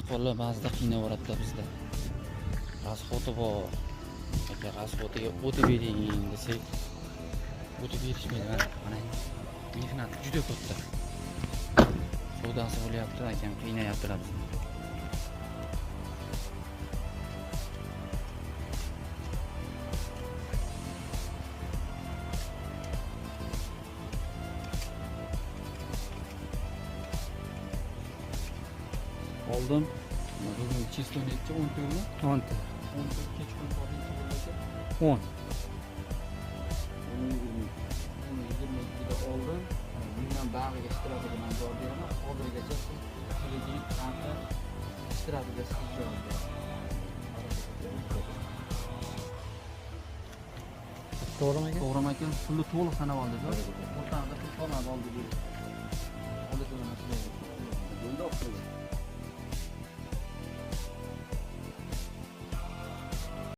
Dehqonlar ba'zida qiynayveradi bizda. Rasxoti bor. Agar rasxotiga o'tib bering desak, o'tib berishmaydi. Mana mehnati juda katta. Savdosi bo'lyapti, akam qiynayaptilar bizni. Oldim. Bugun chisto necha 10 tumi? 10 ta. 10 ta kechqurun qo'yincha bo'lsa 10. 20 oldim. Bundan bag'iga shtrabga man javob beraman. Hozirgacha kelajak qancha shtrabga siz javob berasiz. To'g'rimi aka? To'g'rimi ekan? Pulni to'liq sanab oldi-da. O'rtamizda pul qolmadi oldi. Oldi to'lamasini. Bunda o'xshaydi.